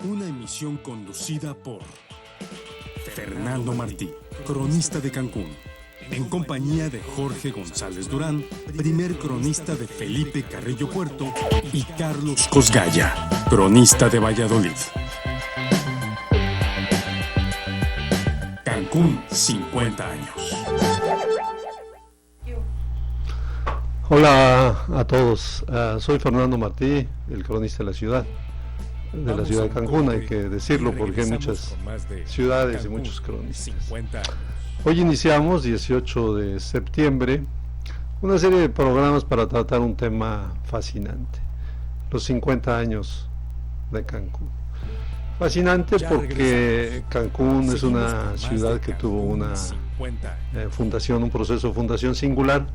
Una emisión conducida por Fernando Martí, cronista de Cancún, en compañía de Jorge González Durán, primer cronista de Felipe Carrillo Puerto, y Carlos Cosgaya, cronista de Valladolid. Cancún, 50 años. Hola a todos, soy Fernando Martí, el cronista de la ciudad de Cancún, hay que decirlo porque hay muchas ciudades y muchos cronistas. Hoy iniciamos, 18 de septiembre, una serie de programas para tratar un tema fascinante, los 50 años de Cancún. Fascinante porque Cancún es una ciudad que tuvo una fundación, un proceso de fundación singular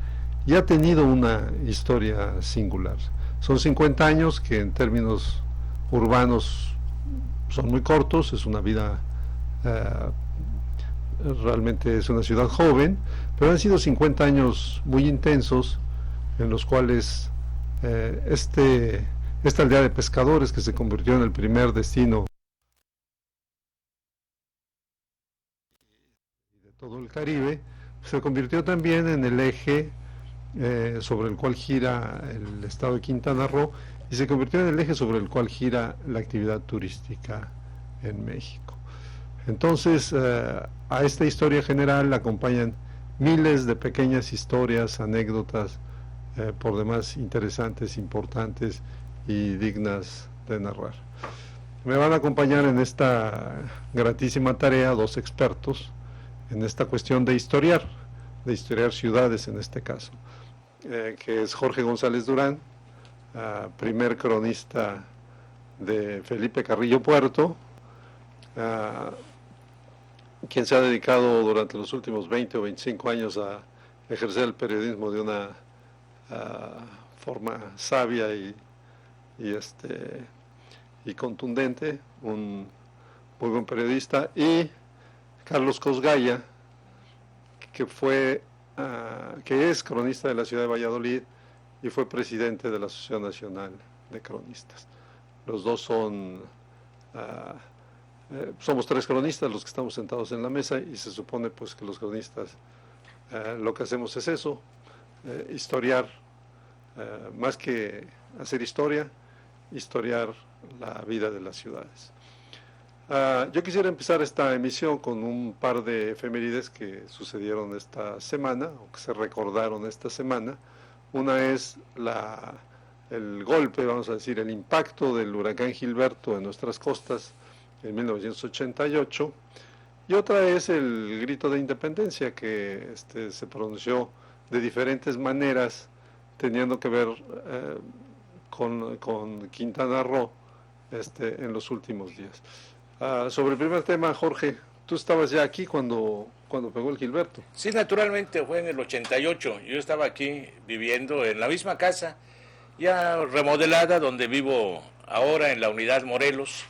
y ha tenido una historia singular. Son 50 años que en términos urbanos son muy cortos, es una vida, realmente es una ciudad joven, pero han sido 50 años muy intensos en los cuales esta aldea de pescadores que se convirtió en el primer destino de todo el Caribe, se convirtió también en el eje sobre el cual gira el estado de Quintana Roo y se convirtió en el eje sobre el cual gira la actividad turística en México. Entonces, a esta historia general acompañan miles de pequeñas historias, anécdotas, por demás interesantes, importantes y dignas de narrar. Me van a acompañar en esta gratísima tarea dos expertos en esta cuestión de historiar ciudades en este caso, que es Jorge González Durán, primer cronista de Felipe Carrillo Puerto, quien se ha dedicado durante los últimos 20 o 25 años a ejercer el periodismo de una forma sabia y contundente, un muy buen periodista, y Carlos Cosgaya, que es cronista de la ciudad de Valladolid y fue presidente de la Asociación Nacional de Cronistas. Los dos somos tres cronistas los que estamos sentados en la mesa y se supone pues que los cronistas lo que hacemos es eso, historiar, más que hacer historiar la vida de las ciudades. Yo quisiera empezar esta emisión con un par de efemérides que sucedieron esta semana, o que se recordaron esta semana. Una es el golpe, vamos a decir, el impacto del huracán Gilberto en nuestras costas en 1988, y otra es el grito de independencia que se pronunció de diferentes maneras, teniendo que ver con Quintana Roo en los últimos días. Sobre el primer tema, Jorge, tú estabas ya aquí cuando pegó el Gilberto. Sí, naturalmente, fue en el 88. Yo estaba aquí viviendo en la misma casa, ya remodelada, donde vivo ahora, en la unidad Morelos.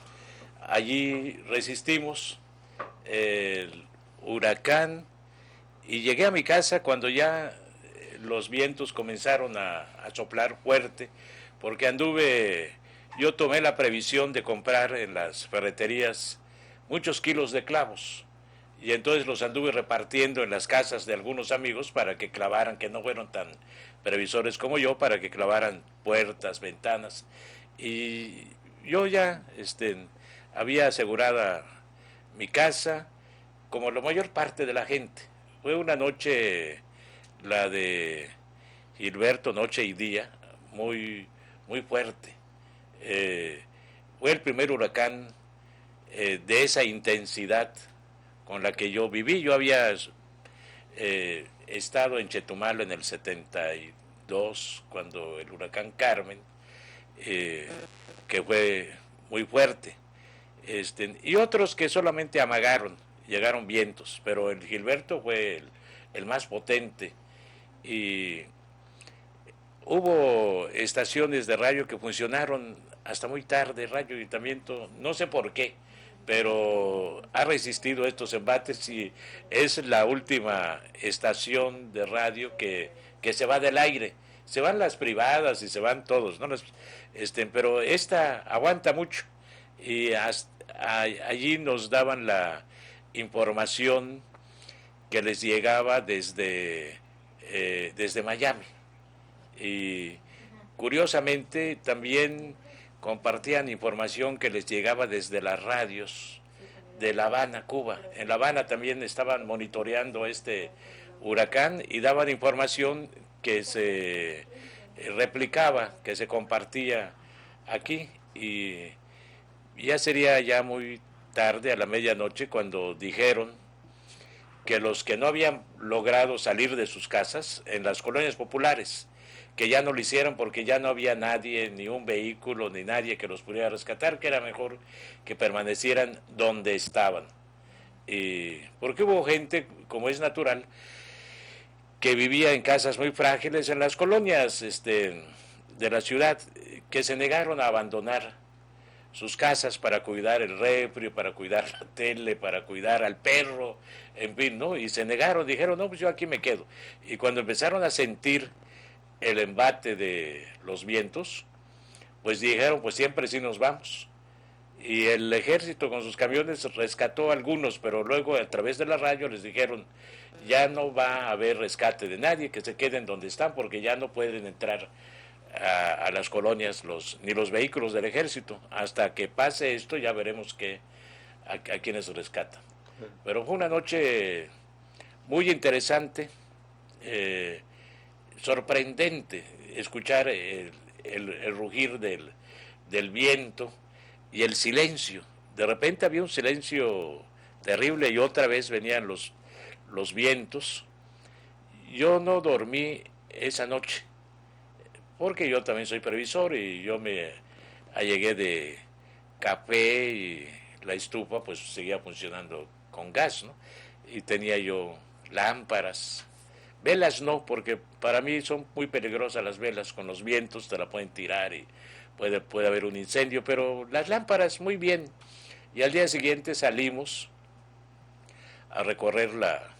Allí resistimos el huracán y llegué a mi casa cuando ya los vientos comenzaron a soplar fuerte, porque yo tomé la previsión de comprar en las ferreterías muchos kilos de clavos, y entonces los anduve repartiendo en las casas de algunos amigos para que clavaran, que no fueron tan previsores como yo, para que clavaran puertas, ventanas, y yo ya había asegurada mi casa, como la mayor parte de la gente. Fue una noche, la de Gilberto, noche y día, muy, muy fuerte. Fue el primer huracán de esa intensidad con la que yo viví. Yo había estado en Chetumal en el 72, cuando el huracán Carmen, que fue muy fuerte, y otros que solamente amagaron, llegaron vientos, pero el Gilberto fue el más potente, y hubo estaciones de radio que funcionaron hasta muy tarde, Radio Ayuntamiento, no sé por qué, pero ha resistido estos embates y es la última estación de radio que se va del aire. Se van las privadas y se van todos, ¿no? Pero esta aguanta mucho y allí nos daban la información que les llegaba desde Miami. Y curiosamente también compartían información que les llegaba desde las radios de La Habana, Cuba. En La Habana también estaban monitoreando este huracán y daban información que se replicaba, que se compartía aquí. Y ya sería ya muy tarde, a la medianoche, cuando dijeron que los que no habían logrado salir de sus casas en las colonias populares, que ya no lo hicieron porque ya no había nadie, ni un vehículo, ni nadie que los pudiera rescatar, que era mejor que permanecieran donde estaban. Porque hubo gente, como es natural, que vivía en casas muy frágiles en las colonias de la ciudad, que se negaron a abandonar sus casas para cuidar el refri, para cuidar la tele, para cuidar al perro, en fin, ¿no? Y se negaron, dijeron, no, pues yo aquí me quedo. Y cuando empezaron a sentir el embate de los vientos, pues dijeron, pues siempre sí nos vamos. Y el ejército con sus camiones rescató a algunos, pero luego a través de la radio les dijeron, ya no va a haber rescate de nadie, que se queden donde están, porque ya no pueden entrar a las colonias ni los vehículos del ejército. Hasta que pase esto ya veremos a quienes rescatan. Pero fue una noche muy interesante, sorprendente escuchar el rugir del viento y el silencio. De repente había un silencio terrible y otra vez venían los vientos. Yo no dormí esa noche, porque yo también soy previsor y yo me allegué de café y la estufa pues seguía funcionando con gas, ¿no? Y tenía yo lámparas, velas no, porque para mí son muy peligrosas las velas, con los vientos te la pueden tirar y puede haber un incendio, pero las lámparas muy bien. Y al día siguiente salimos a recorrer la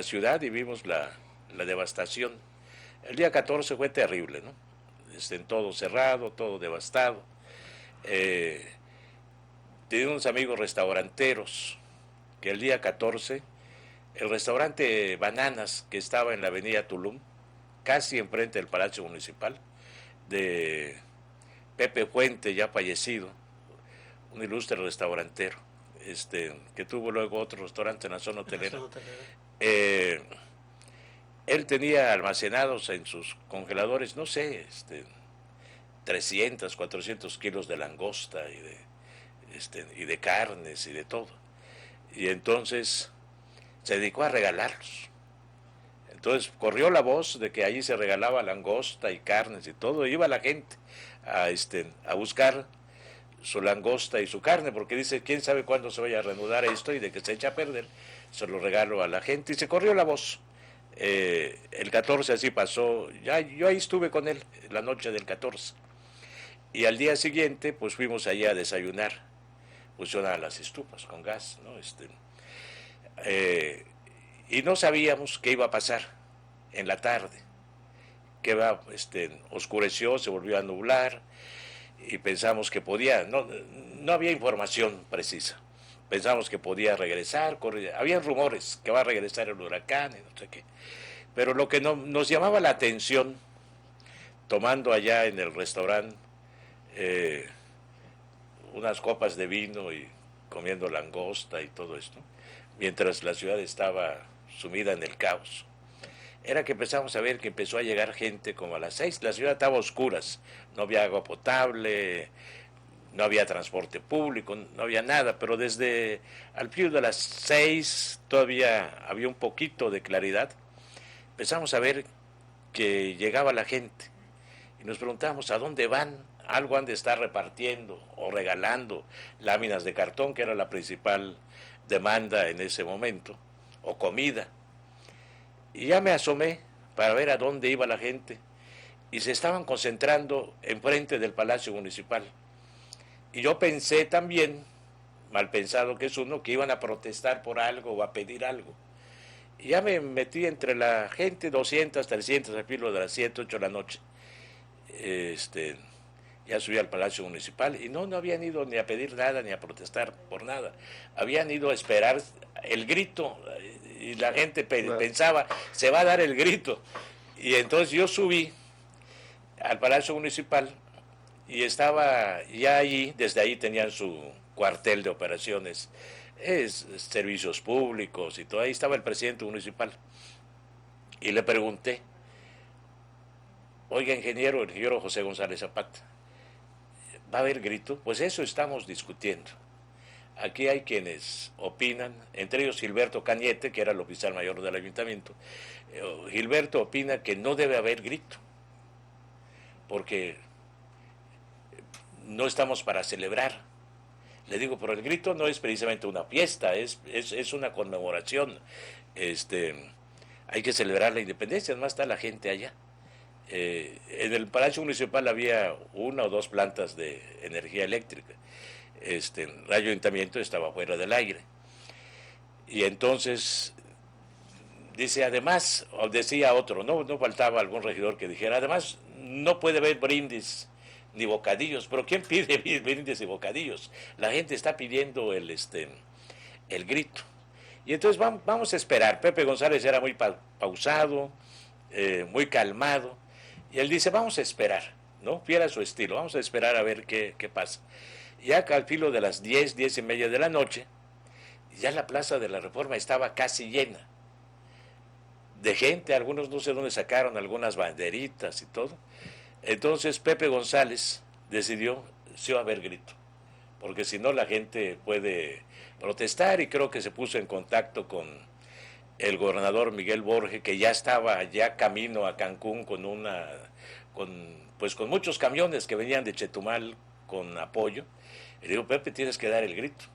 ciudad y vimos la devastación. El día 14 fue terrible, ¿no? Todo cerrado, todo devastado. Tenía unos amigos restauranteros que el día 14, el restaurante Bananas, que estaba en la avenida Tulum, casi enfrente del Palacio Municipal, de Pepe Fuente, ya fallecido, un ilustre restaurantero, que tuvo luego otro restaurante en la zona hotelera. Él tenía almacenados en sus congeladores, no sé, 300, 400 kilos de langosta y de carnes y de todo. Y entonces se dedicó a regalarlos. Entonces corrió la voz de que allí se regalaba langosta y carnes y todo. Y iba la gente a buscar su langosta y su carne, porque dice, quién sabe cuándo se vaya a reanudar esto, y de que se echa a perder, se lo regalo a la gente. Y se corrió la voz. El 14 así pasó, yo ahí estuve con él la noche del 14, y al día siguiente pues fuimos allá a desayunar, funcionaban las estufas con gas, ¿no? Y no sabíamos qué iba a pasar en la tarde, oscureció, se volvió a nublar, y pensamos que no había información precisa. Pensamos que podía regresar, había rumores que va a regresar el huracán y no sé qué. Pero lo que nos llamaba la atención, tomando allá en el restaurante unas copas de vino y comiendo langosta y todo esto, mientras la ciudad estaba sumida en el caos, era que empezamos a ver que empezó a llegar gente como a las 6, la ciudad estaba a oscuras, no había agua potable, no había transporte público, no había nada, pero desde al filo de las 6 todavía había un poquito de claridad. Empezamos a ver que llegaba la gente y nos preguntábamos a dónde van. Algo han de estar repartiendo o regalando, láminas de cartón, que era la principal demanda en ese momento, o comida. Y ya me asomé para ver a dónde iba la gente, y se estaban concentrando enfrente del Palacio Municipal. Y yo pensé también, mal pensado que es uno, que iban a protestar por algo o a pedir algo. Y ya me metí entre la gente, 200, 300, al filo de las 7, 8 de la noche. ya subí al Palacio Municipal y no habían ido ni a pedir nada ni a protestar por nada. Habían ido a esperar el grito y la gente pensaba, se va a dar el grito. Y entonces yo subí al Palacio Municipal y estaba ya allí, desde ahí tenían su cuartel de operaciones, servicios públicos y todo. Ahí estaba el presidente municipal y le pregunté, oiga, el ingeniero José González Zapata, ¿va a haber grito? Pues eso estamos discutiendo. Aquí hay quienes opinan, entre ellos Gilberto Cañete, que era el oficial mayor del ayuntamiento. Gilberto opina que no debe haber grito, porque no estamos para celebrar. Le digo, pero el grito no es precisamente una fiesta, es una conmemoración. Hay que celebrar la independencia, además está la gente allá. En el Palacio Municipal había 1 o 2 plantas de energía eléctrica. El ayuntamiento estaba fuera del aire. Y entonces dice, además, o decía otro, no faltaba algún regidor que dijera, además no puede haber brindis ni bocadillos. Pero ¿quién pide brindis y bocadillos? La gente está pidiendo el grito. Y entonces vamos a esperar. Pepe González era muy pausado, muy calmado, y él dice, vamos a esperar, ¿no? Fiera su estilo, vamos a esperar a ver qué pasa. Ya al filo de las 10:30 de la noche, ya la Plaza de la Reforma estaba casi llena de gente, algunos no sé dónde sacaron algunas banderitas y todo. Entonces Pepe González decidió, sí va a haber grito, porque si no la gente puede protestar, y creo que se puso en contacto con el gobernador Miguel Borge, que ya estaba ya camino a Cancún con muchos camiones que venían de Chetumal con apoyo. Y digo, Pepe, tienes que dar el grito.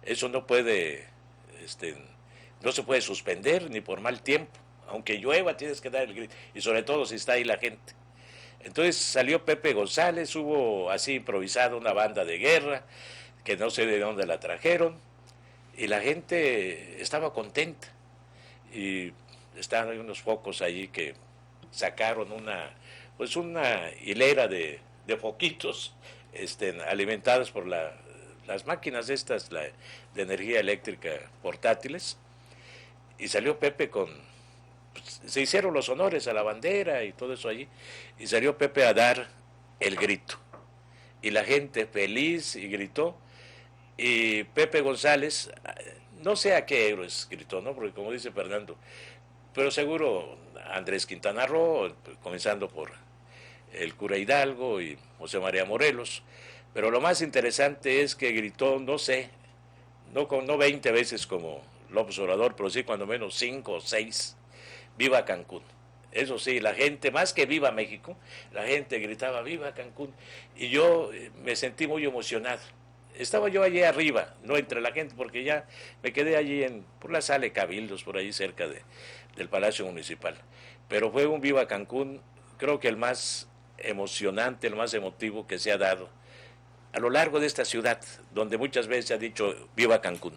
Eso no puede, no se puede suspender ni por mal tiempo. Aunque llueva, tienes que dar el grito. Y sobre todo si está ahí la gente. Entonces salió Pepe González, hubo así improvisado una banda de guerra, que no sé de dónde la trajeron, y la gente estaba contenta. Y estaban unos focos allí que sacaron una hilera de foquitos alimentados por las máquinas estas de energía eléctrica portátiles, y salió Pepe se hicieron los honores a la bandera y todo eso allí, y salió Pepe a dar el grito, y la gente feliz y gritó, y Pepe González, no sé a qué héroes gritó, ¿no? Porque como dice Fernando, pero seguro Andrés Quintana Roo, comenzando por el cura Hidalgo y José María Morelos, pero lo más interesante es que gritó, no sé, no 20 veces como López Obrador, pero sí cuando menos 5 o 6, viva Cancún. Eso sí, la gente, más que viva México, la gente gritaba viva Cancún, y yo me sentí muy emocionado. Estaba yo allí arriba, no entre la gente, porque ya me quedé allí por la sala de Cabildos, por ahí cerca del Palacio Municipal. Pero fue un viva Cancún, creo que el más emocionante, el más emotivo que se ha dado a lo largo de esta ciudad, donde muchas veces se ha dicho viva Cancún.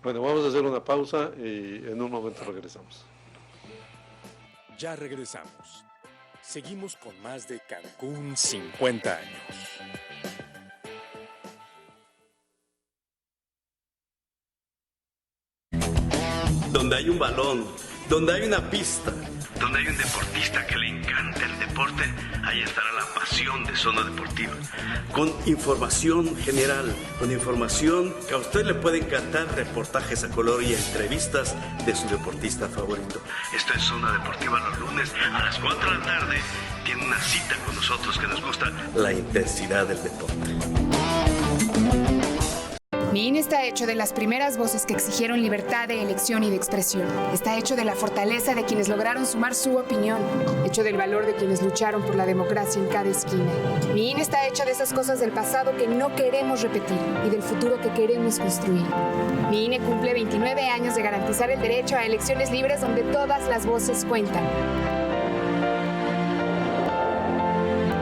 Bueno, vamos a hacer una pausa y en un momento regresamos. Ya regresamos. Seguimos con más de Cancún 50 años. Donde hay un balón, donde hay una pista, donde hay un deportista que le encanta el deporte, ahí estará la pasión de Zona Deportiva. Con información general, con información que a usted le puede encantar, reportajes a color y entrevistas de su deportista favorito. Esto es Zona Deportiva los lunes a las 4 de la tarde. Tiene una cita con nosotros que nos gusta la intensidad del deporte. Mi INE está hecho de las primeras voces que exigieron libertad de elección y de expresión. Está hecho de la fortaleza de quienes lograron sumar su opinión. Hecho del valor de quienes lucharon por la democracia en cada esquina. Mi INE está hecho de esas cosas del pasado que no queremos repetir y del futuro que queremos construir. Mi INE cumple 29 años de garantizar el derecho a elecciones libres donde todas las voces cuentan.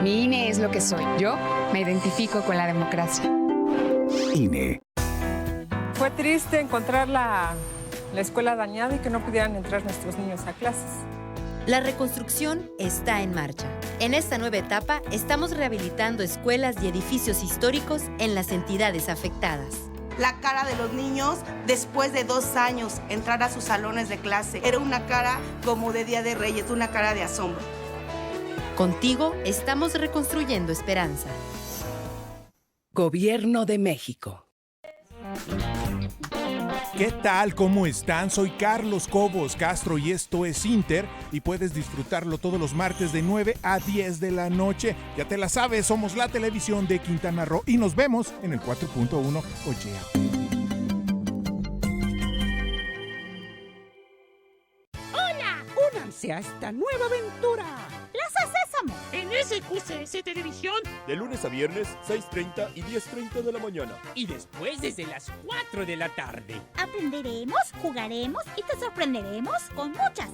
Mi INE es lo que soy. Yo me identifico con la democracia. INE. Fue triste encontrar la escuela dañada y que no pudieran entrar nuestros niños a clases. La reconstrucción está en marcha. En esta nueva etapa estamos rehabilitando escuelas y edificios históricos en las entidades afectadas. La cara de los niños, después de 2 años, entrar a sus salones de clase, era una cara como de Día de Reyes, una cara de asombro. Contigo estamos reconstruyendo esperanza. Gobierno de México. ¿Qué tal? ¿Cómo están? Soy Carlos Cobos Castro y esto es Inter y puedes disfrutarlo todos los martes de 9 a 10 de la noche. Ya te la sabes, somos la televisión de Quintana Roo y nos vemos en el 4.1 Ochea. ¡Hola! ¡Únanse a esta nueva aventura! ¡Plaza Sésamo! En SQCS Televisión. De lunes a viernes, 6:30 y 10:30 de la mañana. Y después desde las 4 de la tarde. Aprenderemos, jugaremos y te sorprenderemos con muchas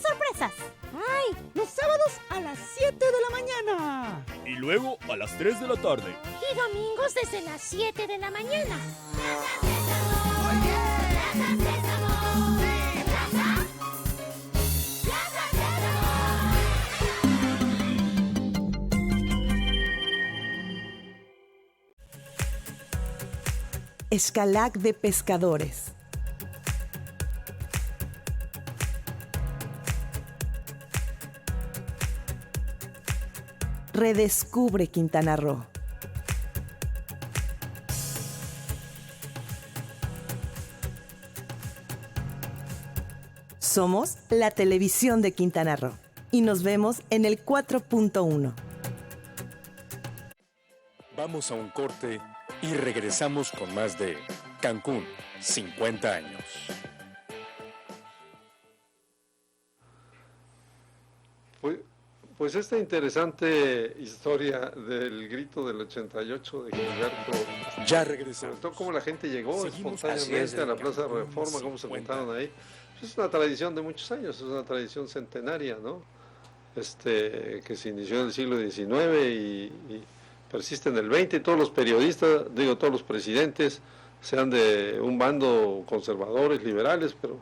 sorpresas. ¡Ay! Los sábados a las 7 de la mañana. Y luego a las 3 de la tarde. Y domingos desde las 7 de la mañana. ¡Plaza Sésamo! ¡Muy bien! ¡Plaza Sésamo! ¡Sí! ¡Plaza! ¡Plaza Sésamo! Escalac de Pescadores. Redescubre Quintana Roo. Somos la televisión de Quintana Roo y nos vemos en el 4.1. Vamos a un corte y regresamos con más de Cancún, 50 años. Pues esta interesante historia del grito del 88 de Gilberto. Ya regresamos. Sobre todo cómo la gente llegó Seguimos espontáneamente a la Plaza de Reforma, cómo se juntaron ahí. Pues es una tradición de muchos años, es una tradición centenaria, ¿no? Que se inició en el siglo XIX y persiste en el XX, y todos los periodistas, todos los presidentes, sean de un bando conservadores, liberales, pero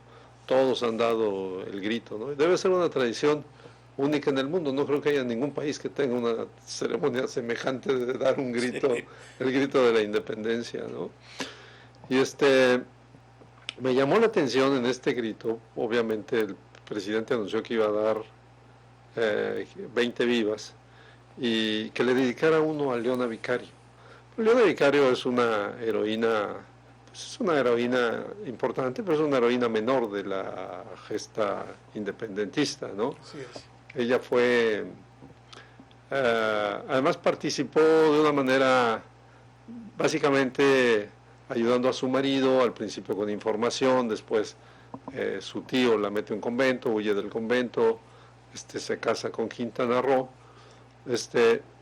todos han dado el grito, ¿no? Debe ser una tradición única en el mundo, no creo que haya ningún país que tenga una ceremonia semejante de dar un grito, sí. El grito de la independencia, ¿no? Y me llamó la atención en este grito, obviamente el presidente anunció que iba a dar 20 vivas, y que le dedicara uno a Leona Vicario. Leona Vicario es una heroína, importante, pero es una heroína menor de la gesta independentista, ¿no? Sí es. Ella fue, además participó de una manera, básicamente ayudando a su marido, al principio con información, después su tío la mete en un convento, huye del convento, se casa con Quintana Roo,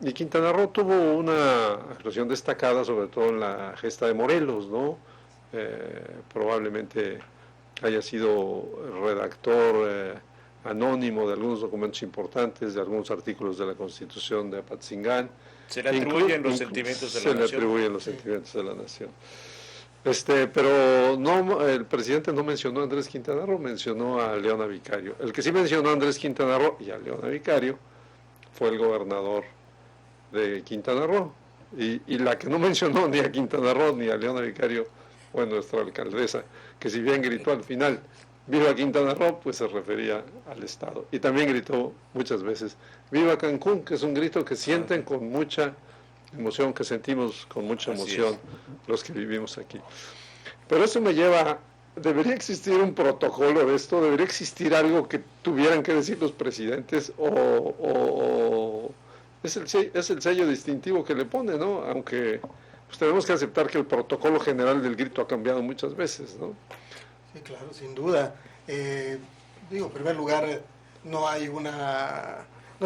y Quintana Roo tuvo una actuación destacada, sobre todo en la gesta de Morelos, ¿no? Probablemente haya sido redactor anónimo de algunos documentos importantes, de algunos artículos de la Constitución de Apatzingán. Se le atribuyen los sentimientos de la nación. Se le atribuyen los sentimientos de la nación. Pero no, el presidente no mencionó a Andrés Quintana Roo, mencionó a Leona Vicario. El que sí mencionó a Andrés Quintana Roo y a Leona Vicario fue el gobernador de Quintana Roo. Y la que no mencionó ni a Quintana Roo ni a Leona Vicario fue nuestra alcaldesa, que si bien gritó al final "Viva Quintana Roo", pues se refería al Estado. Y también gritó muchas veces "Viva Cancún", que es un grito que sienten con mucha emoción, que sentimos con mucha emoción los que vivimos aquí. Pero eso me lleva, ¿debería existir un protocolo de esto? ¿Debería existir algo que tuvieran que decir los presidentes? ¿O es el sello distintivo que le pone, ¿no? Aunque pues tenemos que aceptar que el protocolo general del grito ha cambiado muchas veces, ¿no? Sí, claro, sin duda. En primer lugar, no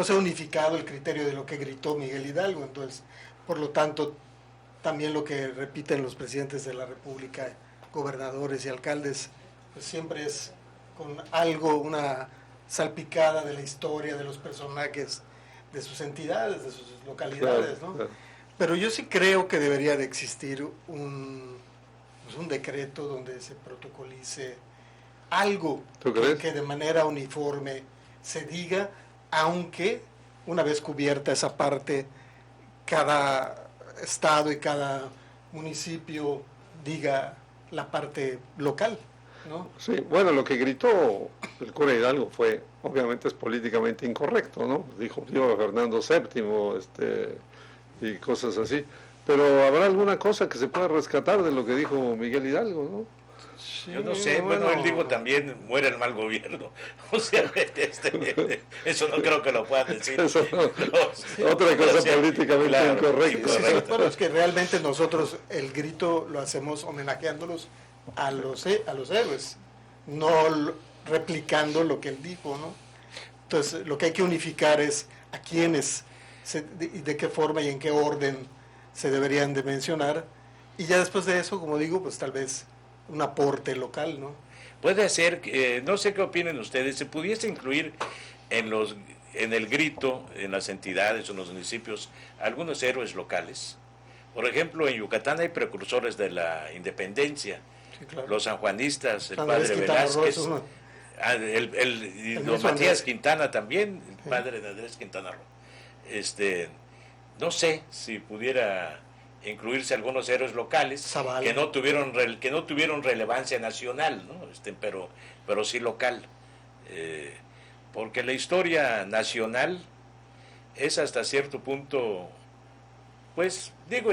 se ha unificado el criterio de lo que gritó Miguel Hidalgo, entonces, por lo tanto, también lo que repiten los presidentes de la República, gobernadores y alcaldes, pues siempre es con algo, una salpicada de la historia, de los personajes, de sus entidades, de sus localidades, claro, ¿no? Claro. Pero yo sí creo que debería de existir un decreto donde se protocolice algo que de manera uniforme se diga, aunque una vez cubierta esa parte, cada estado y cada municipio diga la parte local, ¿no? Sí, bueno, lo que gritó el cura Hidalgo fue, obviamente es políticamente incorrecto, ¿no? Dijo yo Fernando VII, y cosas así. Pero habrá alguna cosa que se pueda rescatar de lo que dijo Miguel Hidalgo, ¿no? Sí, yo no sé, bueno, él dijo también, muere el mal gobierno. O sea, eso no creo que lo puedan decir. Eso no, otra cosa políticamente incorrecta. Sí, bueno, es que realmente nosotros el grito lo hacemos homenajeándolos a los héroes, no replicando lo que él dijo, ¿no? Entonces, lo que hay que unificar es a quiénes, de qué forma y en qué orden se deberían de mencionar, y ya después de eso, como digo, pues tal vez un aporte local, ¿no? Puede ser, no sé qué opinen ustedes, se pudiese incluir en el grito, en las entidades o en los municipios, algunos héroes locales. Por ejemplo, en Yucatán hay precursores de la independencia, sí, claro. Los sanjuanistas, el padre Velázquez, don Matías Quintana también, el padre de Andrés Quintana Roo. No sé si pudiera incluirse algunos héroes locales que no tuvieron relevancia nacional, ¿no? Pero sí local, porque la historia nacional es hasta cierto punto, pues digo,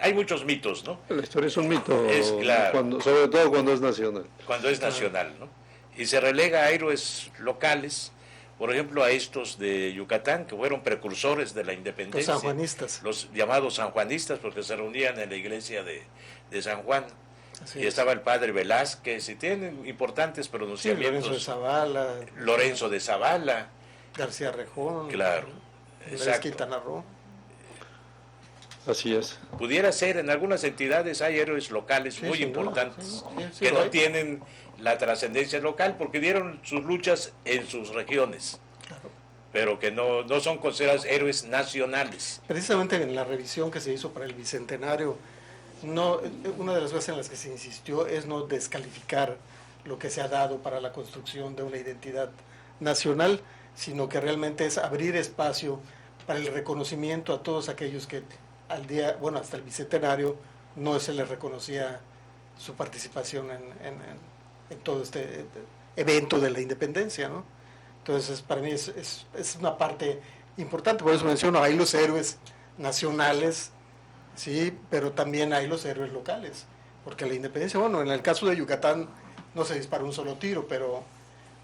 hay muchos mitos, ¿no? La historia es un mito, claro, sobre todo cuando es nacional. Cuando es nacional, ¿no? Y se relega a héroes locales, por ejemplo, a estos de Yucatán, que fueron precursores de la independencia. Los sanjuanistas. Los llamados sanjuanistas, porque se reunían en la iglesia de San Juan. Así y estaba el padre Velázquez, y tienen importantes pronunciamientos. Sí, Lorenzo de Zavala. García Rejón. Claro. Andrés Quintana Roo. Así es. Pudiera ser, en algunas entidades hay héroes locales muy importantes, que no tienen la trascendencia local porque dieron sus luchas en sus regiones, claro, pero que no son considerados héroes nacionales. Precisamente en la revisión que se hizo para el Bicentenario, una de las cosas en las que se insistió es no descalificar lo que se ha dado para la construcción de una identidad nacional, sino que realmente es abrir espacio para el reconocimiento a todos aquellos que hasta el Bicentenario no se les reconocía su participación en todo este evento de la independencia, ¿no? Entonces, para mí es una parte importante, por eso menciono, hay los héroes nacionales, sí, pero también hay los héroes locales, porque la independencia, bueno, en el caso de Yucatán no se disparó un solo tiro, pero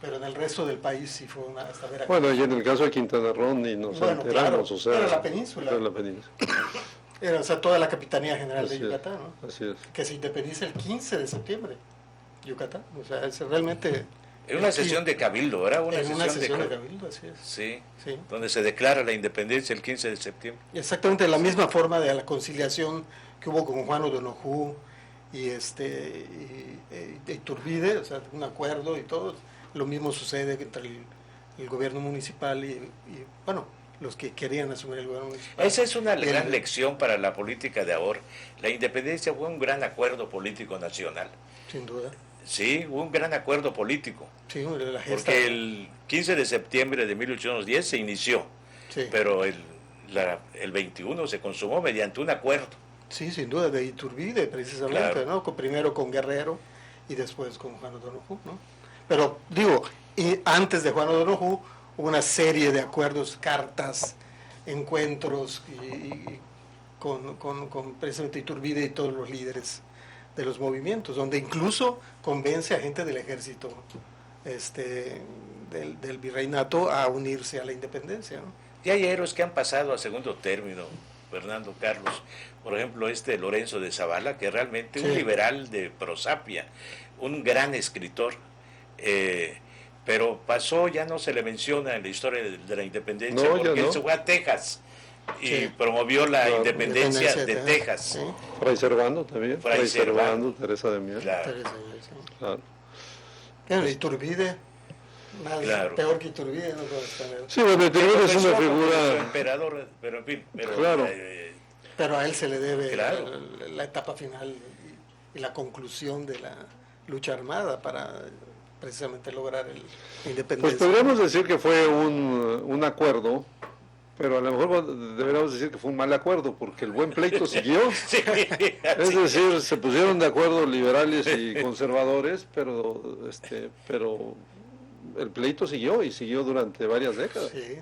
en el resto del país sí fue hasta Veracruz. Bueno, y en el caso de Quintana Roo ni nos enteramos, claro, o sea... Era la península. Era, o sea, toda la Capitanía General de Yucatán, ¿no? Así es. Que se independiza el 15 de septiembre, Yucatán. O sea, es realmente... Es una sesión de cabildo, ¿verdad? Una sesión de cabildo, así es. Sí, donde se declara la independencia el 15 de septiembre. Exactamente, de la misma forma de la conciliación que hubo con Juan O'Donoghue y Iturbide, o sea, un acuerdo y todo. Lo mismo sucede entre el gobierno municipal y bueno, los que querían asumir el gobierno municipal. Esa es una gran lección para la política de ahora. La independencia fue un gran acuerdo político nacional. Sin duda. Sí, hubo un gran acuerdo político. Sí, la gesta. Porque el 15 de septiembre de 1810 se inició, sí, pero el 21 se consumó mediante un acuerdo. Sí, sin duda, de Iturbide precisamente, claro, ¿no? Primero con Guerrero y después con Juan O'Donoghue, ¿no? Pero digo, y antes de Juan O'Donoghue hubo una serie de acuerdos, cartas, encuentros y con precisamente Iturbide y todos los líderes de los movimientos, donde incluso convence a gente del ejército del virreinato a unirse a la independencia, ¿no? Y hay héroes que han pasado a segundo término, Fernando Carlos. Por ejemplo, Lorenzo de Zavala, que realmente un liberal de prosapia, un gran escritor, pero pasó, ya no se le menciona en la historia de la independencia, porque él se fue a Texas y promovió la independencia de Texas. Sí. Fray Servando también. Fray Servando, Teresa de Mier. Claro. Claro. Iturbide, claro, peor que Iturbide, no puedo estar. Sí, bueno, Iturbide es una figura. Emperador, pero en fin. Claro. Pero a él se le debe la etapa final y la conclusión de la lucha armada para precisamente lograr la independencia. Pues podríamos decir que fue un acuerdo, pero a lo mejor deberíamos decir que fue un mal acuerdo, porque el buen pleito siguió. Sí, es decir, se pusieron de acuerdo liberales y conservadores, pero el pleito siguió y siguió durante varias décadas. Sí.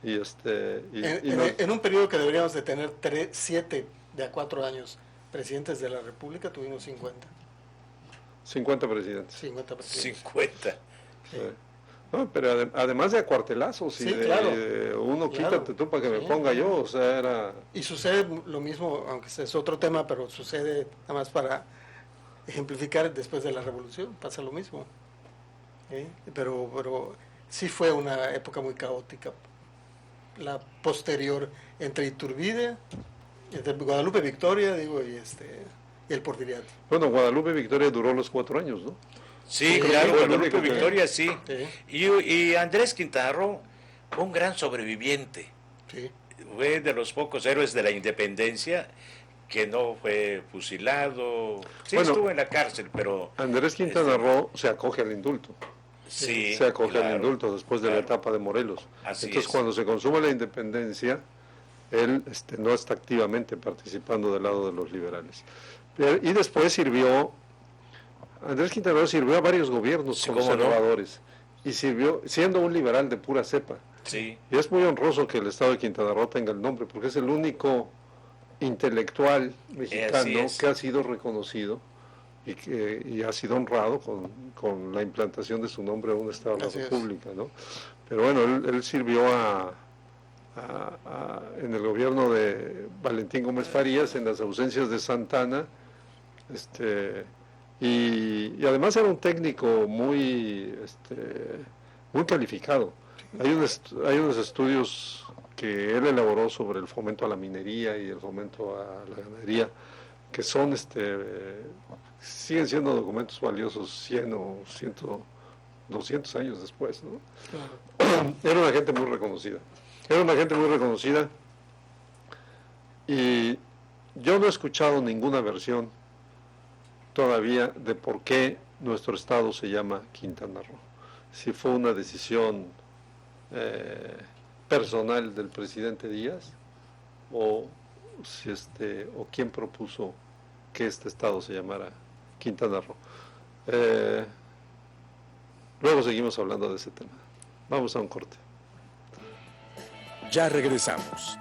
En un periodo que deberíamos de tener 7 de a 4 años presidentes de la República, tuvimos 50. 50 presidentes. 50 presidentes. 50. Sí. No, pero además de acuartelazos y claro. Uno quítate tú para que me ponga yo, o sea, era... Y sucede lo mismo, aunque es otro tema, pero sucede nada más para ejemplificar después de la Revolución, pasa lo mismo. Pero sí fue una época muy caótica, la posterior entre Iturbide, entre Guadalupe Victoria, y el Porfiriato. Bueno, Guadalupe Victoria duró los 4 años, ¿no? Sí, claro, Guadalupe Victoria, sí. Y Andrés Quintana Roo fue un gran sobreviviente. Sí. Fue de los pocos héroes de la independencia que no fue fusilado. Sí, estuvo en la cárcel, pero... Andrés Quintana Roo se acoge al indulto. Sí, se acoge al indulto después de la etapa de Morelos. Entonces, cuando se consuma la independencia, él no está activamente participando del lado de los liberales. Y después Andrés Quintana Roo sirvió a varios gobiernos conservadores, y sirvió siendo un liberal de pura cepa. Sí. Y es muy honroso que el estado de Quintana Roo tenga el nombre, porque es el único intelectual mexicano que ha sido reconocido y ha sido honrado con la implantación de su nombre a un estado de la República, ¿no? Pero bueno, él sirvió en el gobierno de Valentín Gómez Farías, en las ausencias de Santana, y además era un técnico muy calificado. Hay unos estudios que él elaboró sobre el fomento a la minería y el fomento a la ganadería, que son siguen siendo documentos valiosos 100 o 100, 200 años después, ¿no? Claro. Era una gente muy reconocida, y yo no he escuchado ninguna versión todavía de por qué nuestro estado se llama Quintana Roo. Si fue una decisión personal del presidente Díaz, o quién propuso que este estado se llamara Quintana Roo. Luego seguimos hablando de ese tema. Vamos a un corte. Ya regresamos.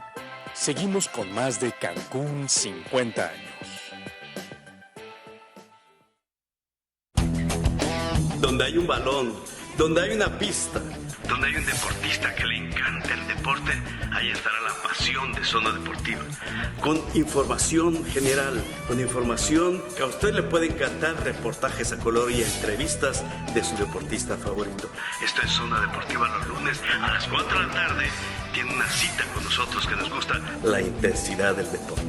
Seguimos con más de Cancún 50 años. Donde hay un balón, donde hay una pista, donde hay un deportista que le encanta el deporte, ahí estará la pasión de Zona Deportiva. Con información general, con información que a usted le puede encantar, reportajes a color y entrevistas de su deportista favorito. Esto es Zona Deportiva los lunes a las 4 de la tarde. Tiene una cita con nosotros que nos gusta la intensidad del deporte.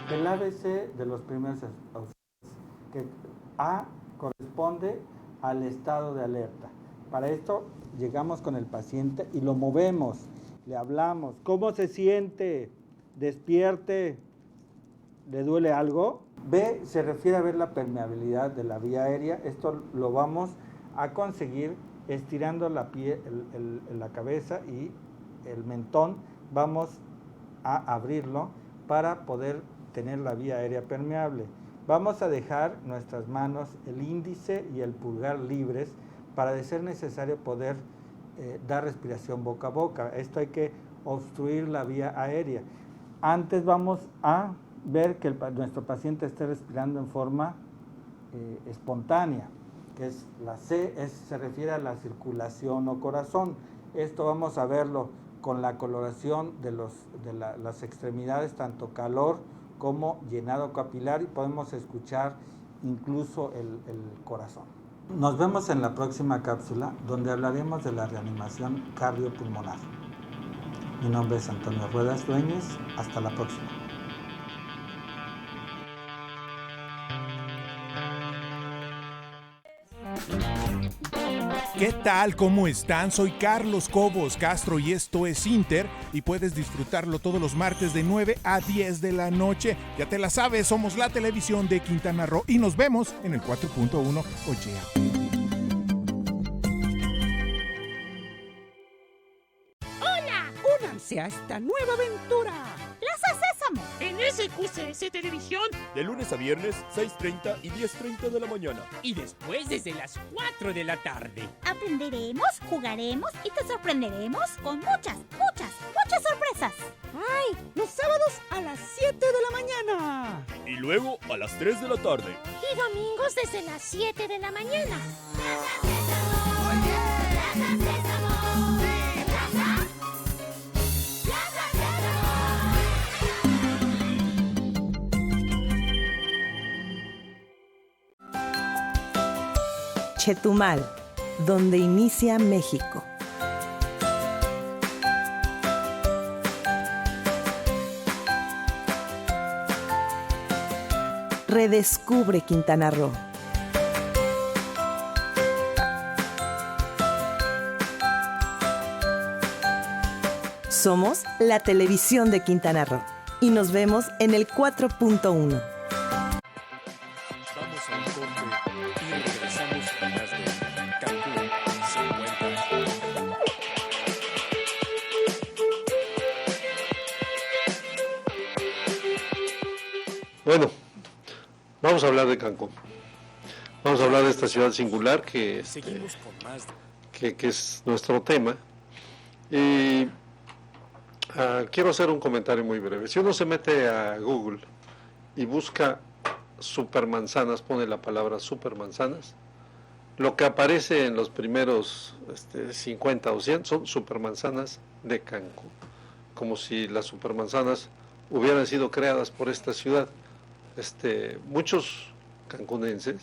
El ABC de los primeros auxilios, que A corresponde al estado de alerta. Para esto llegamos con el paciente y lo movemos, le hablamos. ¿Cómo se siente? Despierte. ¿Le duele algo? B se refiere a ver la permeabilidad de la vía aérea. Esto lo vamos a conseguir estirando la cabeza y el mentón. Vamos a abrirlo para poder tener la vía aérea permeable. Vamos a dejar nuestras manos, el índice y el pulgar libres para, de ser necesario, poder dar respiración boca a boca. Esto hay que obstruir la vía aérea. Antes vamos a ver que nuestro paciente esté respirando en forma espontánea, que es la C, se refiere a la circulación o corazón. Esto vamos a verlo con la coloración de las extremidades, tanto calor como llenado capilar, y podemos escuchar incluso el corazón. Nos vemos en la próxima cápsula, donde hablaremos de la reanimación cardiopulmonar. Mi nombre es Antonio Ruedas Dueñez. Hasta la próxima. ¿Qué tal? ¿Cómo están? Soy Carlos Cobos Castro y esto es Inter y puedes disfrutarlo todos los martes de 9 a 10 de la noche. Ya te la sabes, somos la televisión de Quintana Roo y nos vemos en el 4.1 Oye. ¡Hola! ¡Únanse a esta nueva aventura! ¡Plaza Sésamo! En SQCS Televisión. De lunes a viernes, 6:30 y 10:30 de la mañana. Y después desde las 4 de la tarde. Aprenderemos, jugaremos y te sorprenderemos con muchas sorpresas. ¡Ay! Los sábados a las 7 de la mañana. Y luego a las 3 de la tarde. Y domingos desde las 7 de la mañana. Chetumal, donde inicia México. Redescubre Quintana Roo. Somos la televisión de Quintana Roo y nos vemos en el 4.1. Bueno, vamos a hablar de Cancún. Vamos a hablar de esta ciudad singular que es nuestro tema. Y quiero hacer un comentario muy breve. Si uno se mete a Google y busca supermanzanas, pone la palabra supermanzanas, lo que aparece en los primeros 50 o 100 son supermanzanas de Cancún, como si las supermanzanas hubieran sido creadas por esta ciudad. Muchos cancunenses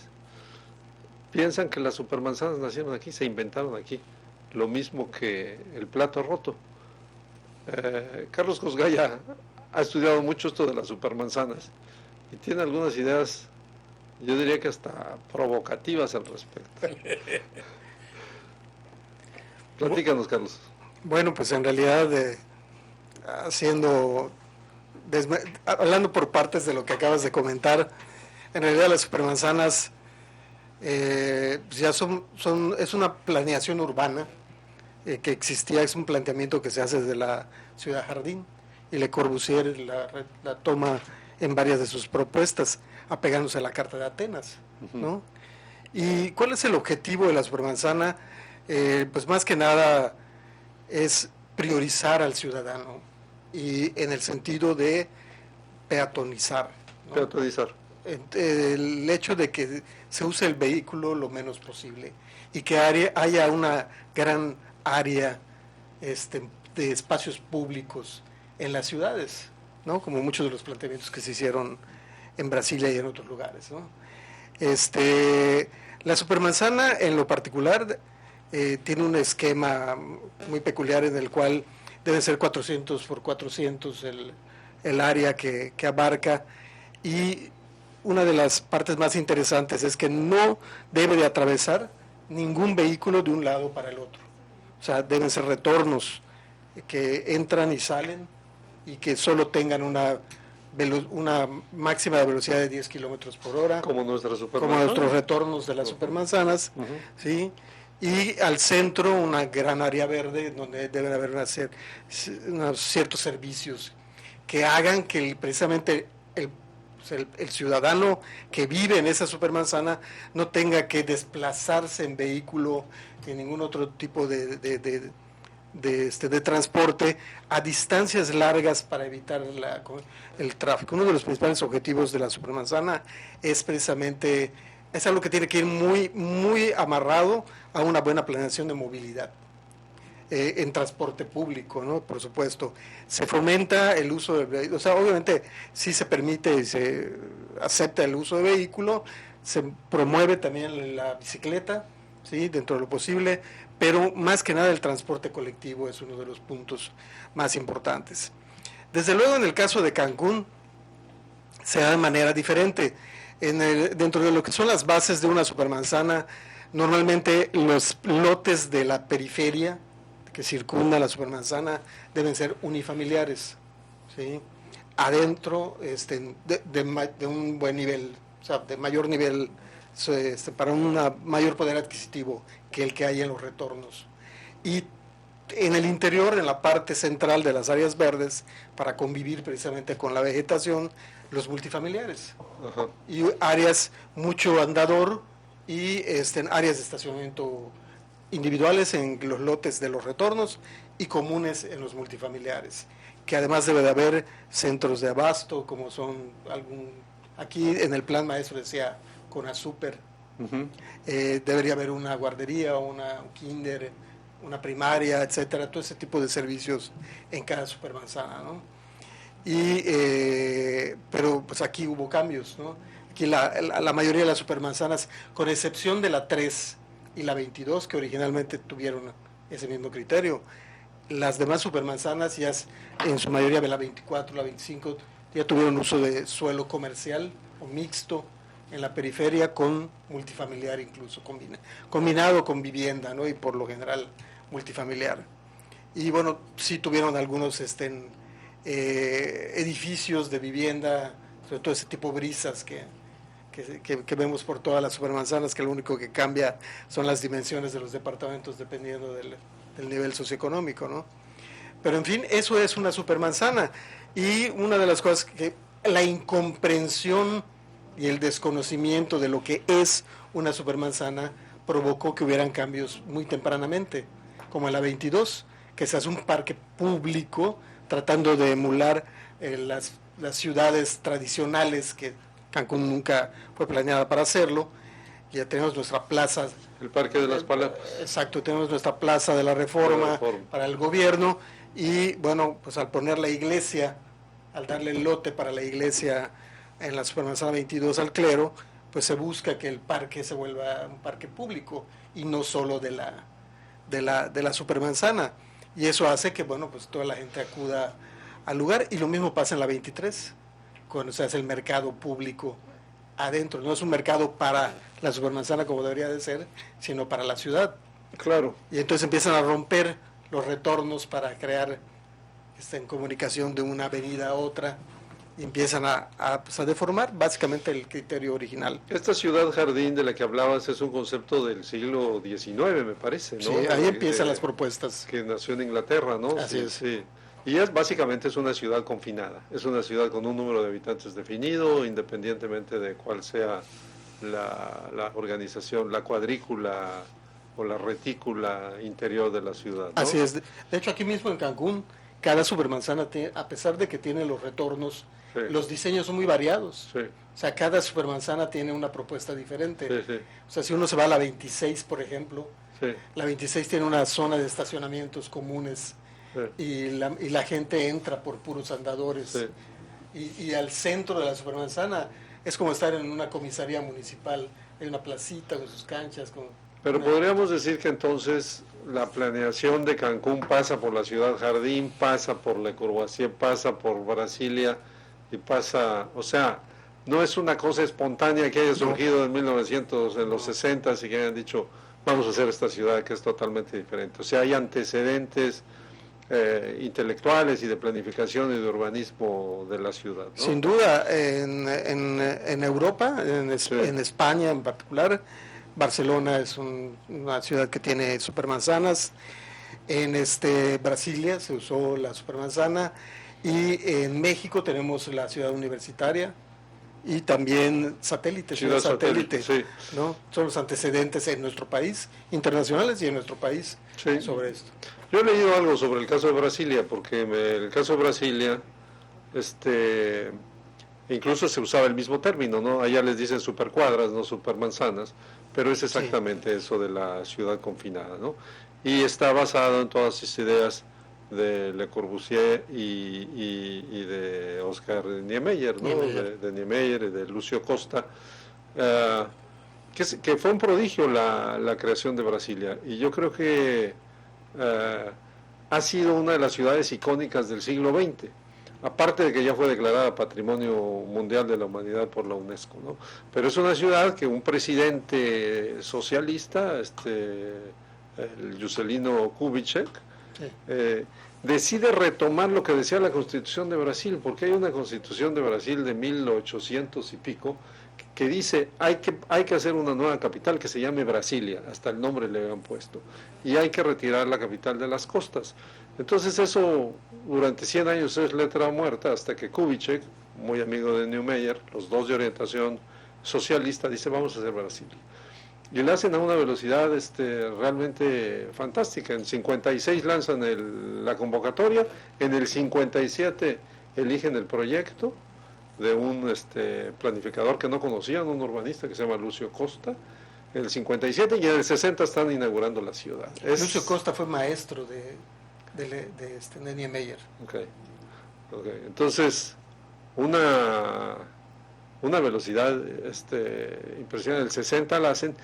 piensan que las supermanzanas nacieron aquí, se inventaron aquí, lo mismo que el plato roto. Carlos Cosgaya ha estudiado mucho esto de las supermanzanas y tiene algunas ideas, yo diría que hasta provocativas al respecto. Platícanos, Carlos. Bueno, pues en realidad, hablando por partes de lo que acabas de comentar, en realidad las supermanzanas ya es una planeación urbana que existía, es un planteamiento que se hace desde la Ciudad Jardín, y Le Corbusier la toma en varias de sus propuestas, apegándose a la Carta de Atenas, ¿no? ¿Y cuál es el objetivo de la supermanzana? Pues más que nada es priorizar al ciudadano, y en el sentido de peatonizar, ¿no? Peatonizar. El hecho de que se use el vehículo lo menos posible y que haya una gran área de espacios públicos en las ciudades, ¿no? Como muchos de los planteamientos que se hicieron en Brasilia y en otros lugares, ¿no? La supermanzana en lo particular tiene un esquema muy peculiar en el cual debe ser 400 por 400 el área que abarca, y una de las partes más interesantes es que no debe de atravesar ningún vehículo de un lado para el otro. O sea, deben ser retornos que entran y salen y que solo tengan una máxima de velocidad de 10 kilómetros por hora. Como nuestros retornos de las supermanzanas, ¿sí? Y al centro una gran área verde donde deben haber unos ciertos servicios que hagan que precisamente el ciudadano que vive en esa supermanzana no tenga que desplazarse en vehículo, en ningún otro tipo de transporte a distancias largas para evitar el tráfico. Uno de los principales objetivos de la supermanzana es precisamente, es algo que tiene que ir muy, muy amarrado a una buena planeación de movilidad en transporte público, ¿no? Por supuesto, se fomenta el uso del vehículo, o sea, obviamente sí se permite y se acepta el uso de vehículo, se promueve también la bicicleta, ¿sí? Dentro de lo posible, pero más que nada el transporte colectivo es uno de los puntos más importantes. Desde luego, en el caso de Cancún se da de manera diferente. Dentro de lo que son las bases de una supermanzana, Normalmente los lotes de la periferia que circunda la supermanzana deben ser unifamiliares, ¿sí? Adentro de un buen nivel, o sea, de mayor nivel, para un mayor poder adquisitivo que el que hay en los retornos. Y en el interior, en la parte central de las áreas verdes, para convivir precisamente con la vegetación, los multifamiliares. Ajá. Y áreas mucho andador y áreas de estacionamiento individuales en los lotes de los retornos y comunes en los multifamiliares, que además debe de haber centros de abasto, como son aquí en el plan maestro decía Conasuper. Uh-huh. Debería haber una guardería, un kinder, una primaria, etcétera, todo ese tipo de servicios en cada supermanzana, ¿no? Pero pues aquí hubo cambios, ¿no? Aquí la mayoría de las supermanzanas, con excepción de la 3 y la 22, que originalmente tuvieron ese mismo criterio, las demás supermanzanas, ya en su mayoría de la 24, la 25, ya tuvieron uso de suelo comercial o mixto en la periferia con multifamiliar incluso, combinado con vivienda, ¿no? Y por lo general multifamiliar. Y bueno, sí tuvieron algunos edificios de vivienda, sobre todo ese tipo de brisas que vemos por todas las supermanzanas, que lo único que cambia son las dimensiones de los departamentos dependiendo del nivel socioeconómico, ¿no? Pero en fin, eso es una supermanzana. Y una de las cosas que la incomprensión y el desconocimiento de lo que es una supermanzana provocó que hubieran cambios muy tempranamente, como en la 22, que se hace un parque público tratando de emular las ciudades tradicionales, que Cancún nunca fue planeada para hacerlo. Ya tenemos nuestra plaza, el Parque de las Palapas. Exacto, tenemos nuestra plaza de la Reforma para el gobierno, y bueno, pues al poner la iglesia, al darle el lote para la iglesia en la supermanzana 22 al clero, pues se busca que el parque se vuelva un parque público y no solo de la supermanzana, y eso hace que, bueno, pues toda la gente acuda al lugar. Y lo mismo pasa en la 23, cuando se hace el mercado público adentro. No es un mercado para la supermanzana como debería de ser, sino para la ciudad. Claro. Y entonces empiezan a romper los retornos para crear en comunicación de una avenida a otra, y empiezan a deformar básicamente el criterio original. Esta ciudad jardín de la que hablabas es un concepto del siglo XIX, me parece, ¿no? Sí, ahí empiezan las propuestas. Que nació en Inglaterra, ¿no? Así es. Sí. Y básicamente es una ciudad confinada, es una ciudad con un número de habitantes definido, independientemente de cuál sea la organización, la cuadrícula o la retícula interior de la ciudad, ¿no? Así es. De hecho, aquí mismo en Cancún, cada supermanzana, a pesar de que tiene los retornos, sí, los diseños son muy variados. Sí. O sea, cada supermanzana tiene una propuesta diferente. Sí, sí. O sea, si uno se va a la 26, por ejemplo, sí, la 26 tiene una zona de estacionamientos comunes, sí, y la gente entra por puros andadores. Sí. Y al centro de la supermanzana es como estar en una comisaría municipal, hay una placita con sus canchas. Pero podríamos decir que entonces la planeación de Cancún pasa por la ciudad jardín, pasa por Le Corbusier, pasa por Brasilia y pasa, o sea, no es una cosa espontánea que haya surgido en 1900, en los 60 y que hayan dicho vamos a hacer esta ciudad que es totalmente diferente. O sea, hay antecedentes intelectuales y de planificación y de urbanismo de la ciudad, ¿no? Sin duda, en Europa, en España en particular, Barcelona es una ciudad que tiene supermanzanas. En Brasilia se usó la supermanzana, y en México tenemos la ciudad universitaria y también satélite, ciudad satélite, sí, ¿no? Son los antecedentes en nuestro país, internacionales y en nuestro país, sí, sobre esto. Yo he leído algo sobre el caso de Brasilia, porque el caso de Brasilia, incluso se usaba el mismo término, ¿no? Allá les dicen supercuadras, no supermanzanas, pero es exactamente sí, eso de la ciudad confinada, ¿no? Y está basado en todas esas ideas de Le Corbusier y de Oscar Niemeyer, ¿no? De Niemeyer y de Lucio Costa, que fue un prodigio la creación de Brasilia, y yo creo que ha sido una de las ciudades icónicas del siglo XX. aparte de que ya fue declarada Patrimonio Mundial de la Humanidad por la UNESCO, ¿no? Pero es una ciudad que un presidente socialista, el Juscelino Kubitschek, decide retomar lo que decía la Constitución de Brasil, porque hay una Constitución de Brasil de 1800 y pico que dice hay que hacer una nueva capital que se llame Brasilia, hasta el nombre le habían puesto, y hay que retirar la capital de las costas. Entonces eso durante 100 años es letra muerta, hasta que Kubitschek, muy amigo de Neumayer, los dos de orientación socialista, dice vamos a hacer Brasilia. Y lo hacen a una velocidad realmente fantástica. En 56 lanzan la convocatoria, en el 57 eligen el proyecto de un planificador que no conocían, un urbanista que se llama Lucio Costa, en el 57, y en el 60 están inaugurando la ciudad. Lucio Costa fue maestro de Niemeyer. Okay. Entonces, una velocidad impresionante. En el 60 la hacen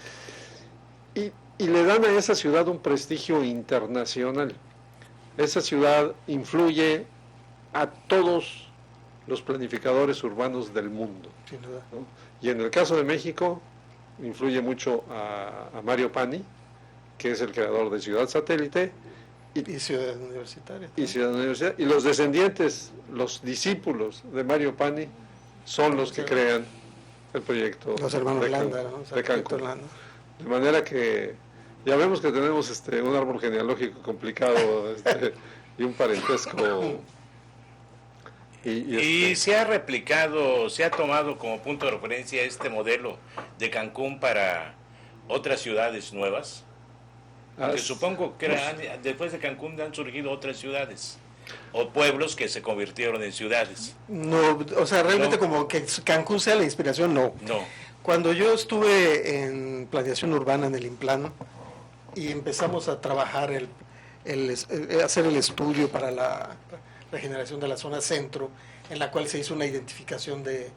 y le dan a esa ciudad un prestigio internacional. Esa ciudad influye a todos los planificadores urbanos del mundo, sin duda, ¿no? Y en el caso de México influye mucho a Mario Pani, que es el creador de Ciudad Satélite y Ciudad Universitaria, y los descendientes, los discípulos de Mario Pani son los que crean el proyecto los hermanos de Landa, ¿no? De Cancún. De manera que ya vemos que tenemos un árbol genealógico complicado y un parentesco. Y se ha replicado, se ha tomado como punto de referencia este modelo de Cancún para otras ciudades nuevas. Porque supongo que después de Cancún han surgido otras ciudades o pueblos que se convirtieron en ciudades. No, o sea, realmente como que Cancún sea la inspiración, no. Cuando yo estuve en planeación urbana en el Implano y empezamos a trabajar hacer el estudio para la regeneración de la zona centro, en la cual se hizo una identificación de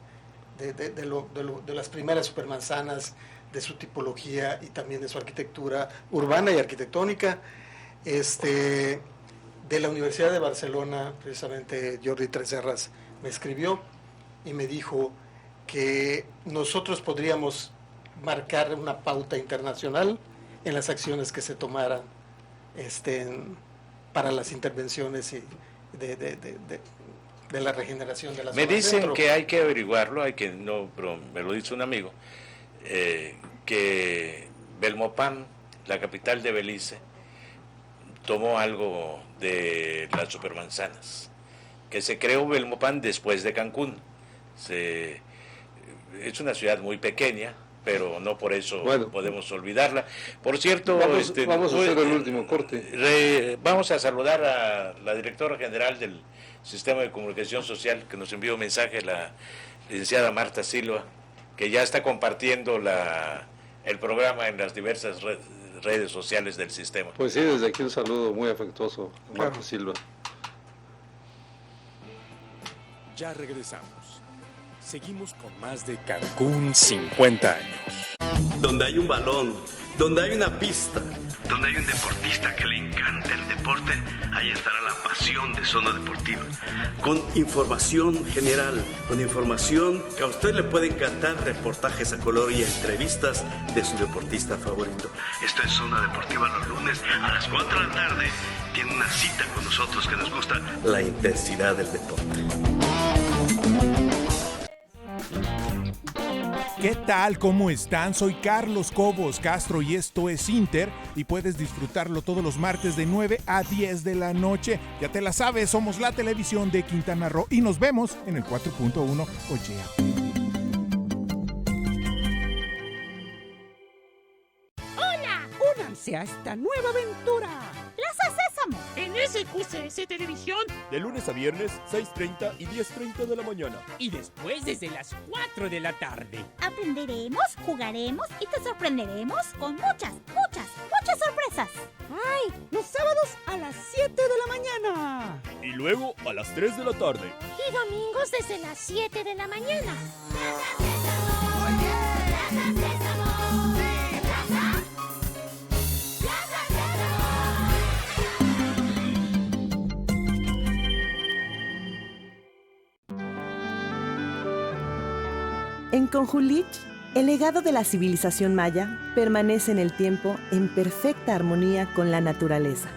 las primeras supermanzanas, de su tipología y también de su arquitectura urbana y arquitectónica. De la Universidad de Barcelona, precisamente Jordi Tresserras me escribió y me dijo que nosotros podríamos marcar una pauta internacional en las acciones que se tomaran para las intervenciones y de la regeneración de la zona. Me dicen centro. que hay que averiguarlo, pero me lo dice un amigo, que Belmopán, la capital de Belice, tomó algo de las supermanzanas, que se creó Belmopán después de Cancún. Es una ciudad muy pequeña, pero no por eso podemos olvidarla. Por cierto, vamos a hacer el último corte. Vamos a saludar a la directora general del Sistema de Comunicación Social, que nos envió un mensaje, la licenciada Marta Silva, que ya está compartiendo el programa en las diversas redes sociales del sistema. Pues sí, desde aquí un saludo muy afectuoso a Marta Silva. Ya regresamos. Seguimos con más de Cancún 50 años. Donde hay un balón, donde hay una pista, donde hay un deportista que le encanta el deporte, ahí estará la pasión de Zona Deportiva. Con información general, con información que a usted le puede encantar, reportajes a color y entrevistas de su deportista favorito. Esto es Zona Deportiva los lunes a las 4 de la tarde. Tiene una cita con nosotros que nos gusta la intensidad del deporte. ¿Qué tal? ¿Cómo están? Soy Carlos Cobos Castro y esto es Inter y puedes disfrutarlo todos los martes de 9 a 10 de la noche. Ya te la sabes, somos la televisión de Quintana Roo y nos vemos en el 4.1 Ochea. ¡Hola! ¡Únanse a esta nueva aventura! ¡Plaza Sésamo! En SQCS Televisión. De lunes a viernes, 6:30 y 10:30 de la mañana. Y después desde las 4 de la tarde. Aprenderemos, jugaremos y te sorprenderemos con muchas sorpresas. ¡Ay! Los sábados a las 7 de la mañana. Y luego a las 3 de la tarde. Y domingos desde las 7 de la mañana. En Conjulich, el legado de la civilización maya permanece en el tiempo en perfecta armonía con la naturaleza.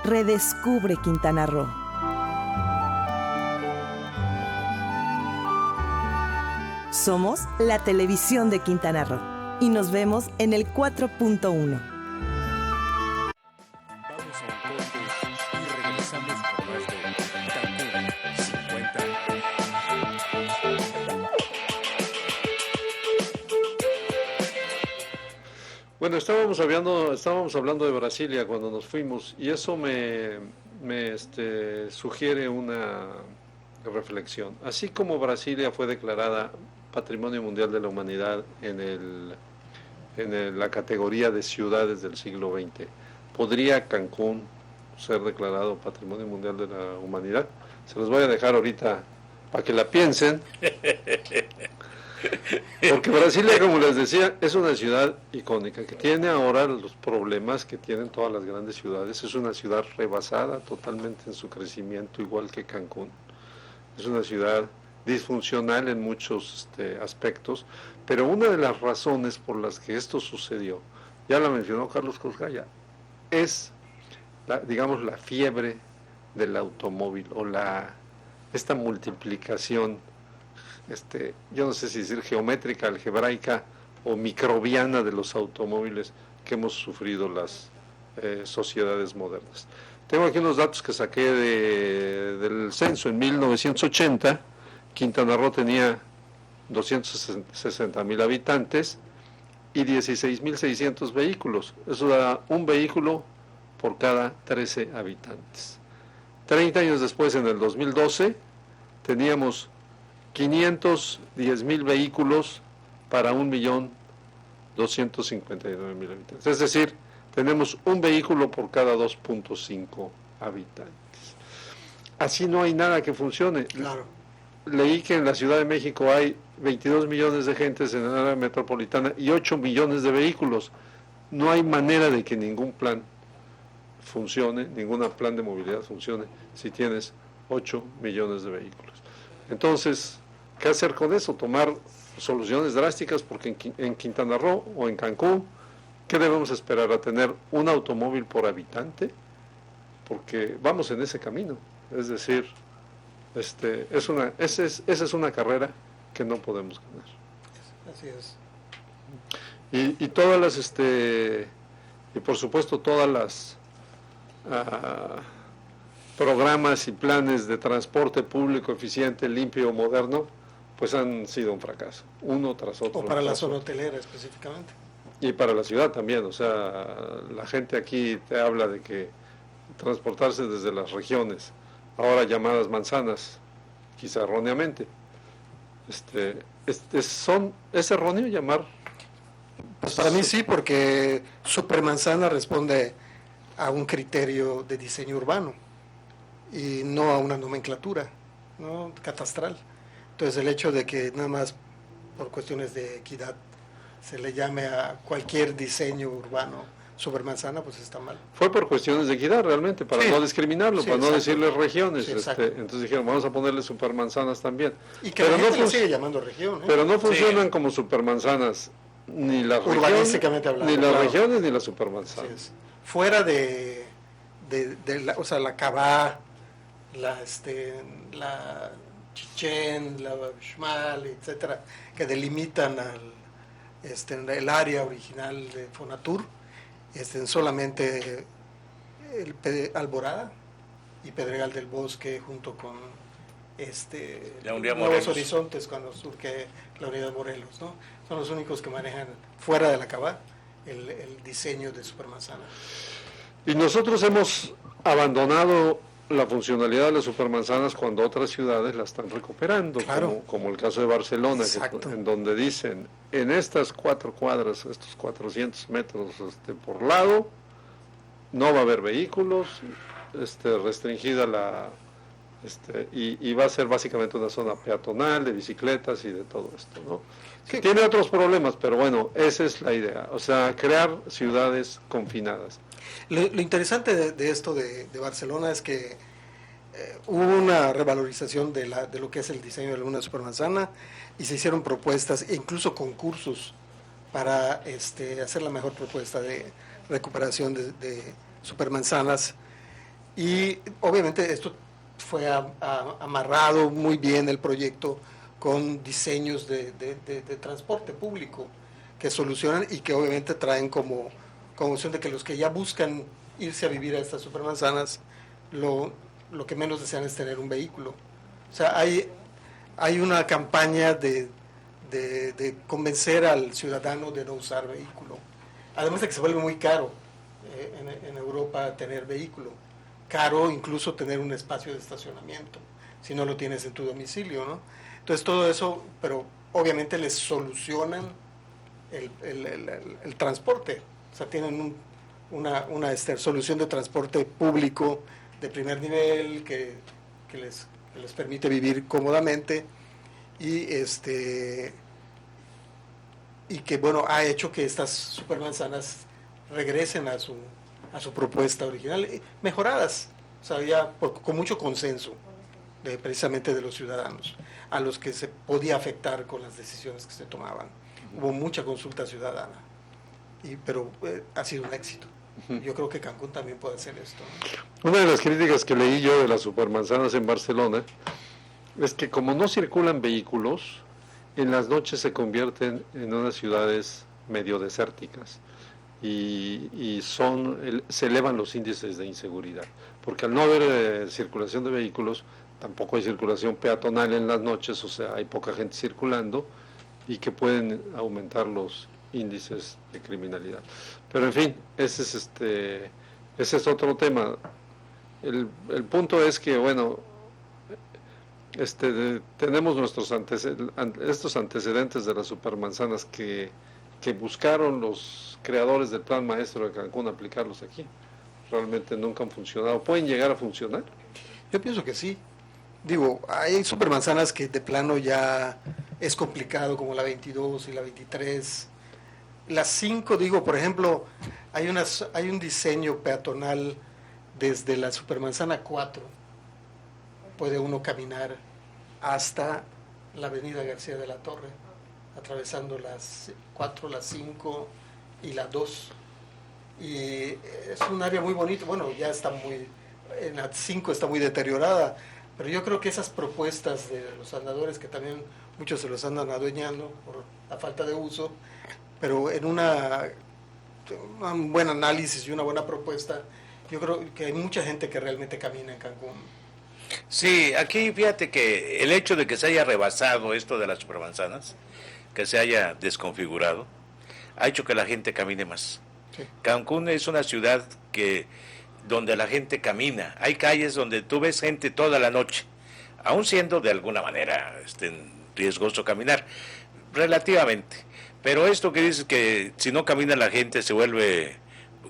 Redescubre Quintana Roo. Somos la televisión de Quintana Roo y nos vemos en el 4.1. Bueno, estábamos hablando de Brasilia cuando nos fuimos y eso me sugiere una reflexión. Así como Brasilia fue declarada Patrimonio Mundial de la Humanidad en la categoría de ciudades del siglo XX, ¿podría Cancún ser declarado Patrimonio Mundial de la Humanidad? Se los voy a dejar ahorita para que la piensen. Porque Brasilia, como les decía, es una ciudad icónica que tiene ahora los problemas que tienen todas las grandes ciudades. Es una ciudad rebasada totalmente en su crecimiento, igual que Cancún. Es una ciudad disfuncional en muchos aspectos, pero una de las razones por las que esto sucedió, ya la mencionó Carlos Cosgaya, es la fiebre del automóvil o esta multiplicación, yo no sé si decir geométrica, algebraica o microbiana de los automóviles que hemos sufrido las sociedades modernas. Tengo aquí unos datos que saqué del censo. En 1980, Quintana Roo tenía 260,000 habitantes y 16,600 vehículos. Eso da un vehículo por cada 13 habitantes. 30 años después, en el 2012, teníamos 510,000 vehículos para 1,259,000 habitantes. Es decir, tenemos un vehículo por cada 2.5 habitantes. Así no hay nada que funcione. Claro. Leí que en la Ciudad de México hay 22 millones de gentes en el área metropolitana y 8 millones de vehículos. No hay manera de que ningún plan funcione, ningún plan de movilidad funcione si tienes 8 millones de vehículos. Entonces, ¿qué hacer con eso? Tomar soluciones drásticas, porque en Quintana Roo o en Cancún, ¿qué debemos esperar? ¿A tener un automóvil por habitante? Porque vamos en ese camino. Es decir, esa es una carrera que no podemos ganar. Así es. Y todas las, y por supuesto todas las programas y planes de transporte público eficiente, limpio, moderno, pues han sido un fracaso, uno tras otro. O para la zona hotelera específicamente. Y para la ciudad también, o sea, la gente aquí te habla de que transportarse desde las regiones, ahora llamadas manzanas, quizá erróneamente, ¿es erróneo llamar? Pues para mí sí, porque supermanzana responde a un criterio de diseño urbano y no a una nomenclatura, ¿no?, catastral. Entonces el hecho de que nada más por cuestiones de equidad se le llame a cualquier diseño urbano supermanzana, pues está mal. Fue por cuestiones de equidad realmente, para no discriminarlo, para no decirles regiones. Sí, entonces dijeron, vamos a ponerle supermanzanas también. Y que la gente le sigue llamando región. Pero no funcionan como supermanzanas ni las urbanísticamente hablando, ni las regiones ni las supermanzanas. Fuera de la Cabá, la Chichén, la Xmal, etcétera, que delimitan el área original de Fonatur, solamente Alborada y Pedregal del Bosque, junto con Nuevos Horizontes, cuando surge la unidad Morelos, ¿no? Son los únicos que manejan fuera de la Cabá el diseño de supermanzana. Y nosotros hemos abandonado la funcionalidad de las supermanzanas cuando otras ciudades la están recuperando, claro, como el caso de Barcelona, en donde dicen, en estas 4 cuadras, estos 400 metros por lado, no va a haber vehículos, restringida y va a ser básicamente una zona peatonal, de bicicletas y de todo esto, ¿no? Sí. Tiene otros problemas, pero bueno, esa es la idea, o sea, crear ciudades confinadas. Lo interesante de esto de Barcelona es que hubo una revalorización de lo que es el diseño de alguna supermanzana y se hicieron propuestas e incluso concursos para hacer la mejor propuesta de recuperación de supermanzanas. Y obviamente esto fue amarrado muy bien el proyecto con diseños de transporte público que solucionan y que obviamente traen como opción de que los que ya buscan irse a vivir a estas supermanzanas, lo que menos desean es tener un vehículo. O sea, hay una campaña de convencer al ciudadano de no usar vehículo. Además de que se vuelve muy caro en Europa tener vehículo. Caro incluso tener un espacio de estacionamiento, si no lo tienes en tu domicilio, ¿no? Entonces todo eso, pero obviamente les solucionan el transporte. O sea, tienen una solución de transporte público de primer nivel que les permite vivir cómodamente y que bueno, ha hecho que estas supermanzanas regresen a su propuesta original, mejoradas, o sea, ya con mucho consenso precisamente de los ciudadanos, a los que se podía afectar con las decisiones que se tomaban. Hubo mucha consulta ciudadana, pero ha sido un éxito. Yo creo que Cancún también puede hacer esto, ¿no? Una de las críticas que leí yo de las supermanzanas en Barcelona es que como no circulan vehículos, en las noches se convierten en unas ciudades medio desérticas y se elevan los índices de inseguridad, porque al no haber circulación de vehículos, tampoco hay circulación peatonal en las noches, o sea, hay poca gente circulando y que pueden aumentar los índices de criminalidad. Pero en fin, ese es otro tema. El punto es que, bueno, tenemos estos antecedentes de las supermanzanas que buscaron los creadores del Plan Maestro de Cancún aplicarlos aquí. Realmente nunca han funcionado. ¿Pueden llegar a funcionar? Yo pienso que sí. Digo, hay supermanzanas que de plano ya es complicado, como la 22 y la 23. Las 5, digo, por ejemplo, hay un diseño peatonal desde la supermanzana 4. Puede uno caminar hasta la avenida García de la Torre, atravesando las 4, las 5 y la 2. Y es un área muy bonita. Bueno, ya está en la 5 está muy deteriorada, pero yo creo que esas propuestas de los andadores, que también muchos se los andan adueñando por la falta de uso, pero en un buen análisis y una buena propuesta, yo creo que hay mucha gente que realmente camina en Cancún. Sí, aquí fíjate que el hecho de que se haya rebasado esto de las supermanzanas, que se haya desconfigurado, ha hecho que la gente camine más. Sí. Cancún es una ciudad donde la gente camina. Hay calles donde tú ves gente toda la noche, aún siendo de alguna manera riesgoso caminar, relativamente. Pero esto que dices que si no camina la gente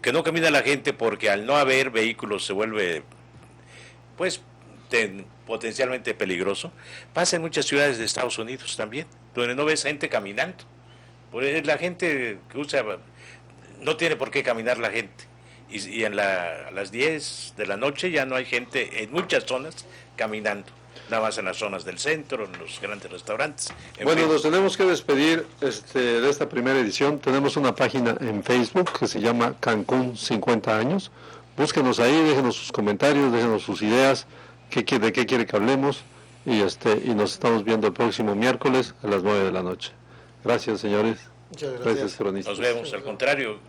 que no camina la gente porque al no haber vehículos se vuelve, pues, potencialmente peligroso, pasa en muchas ciudades de Estados Unidos también, donde no ves gente caminando. Pues la gente que usa, no tiene por qué caminar la gente. Y a las 10 de la noche ya no hay gente en muchas zonas caminando, nada más en las zonas del centro, en los grandes restaurantes. Bueno, nos tenemos que despedir de esta primera edición. Tenemos una página en Facebook que se llama Cancún 50 años. Búsquenos ahí, déjenos sus comentarios, déjenos sus ideas, de qué quiere que hablemos, y nos estamos viendo el próximo miércoles a las 9 de la noche. Gracias, señores. Muchas gracias. Gracias, cronistas. Nos vemos, al contrario.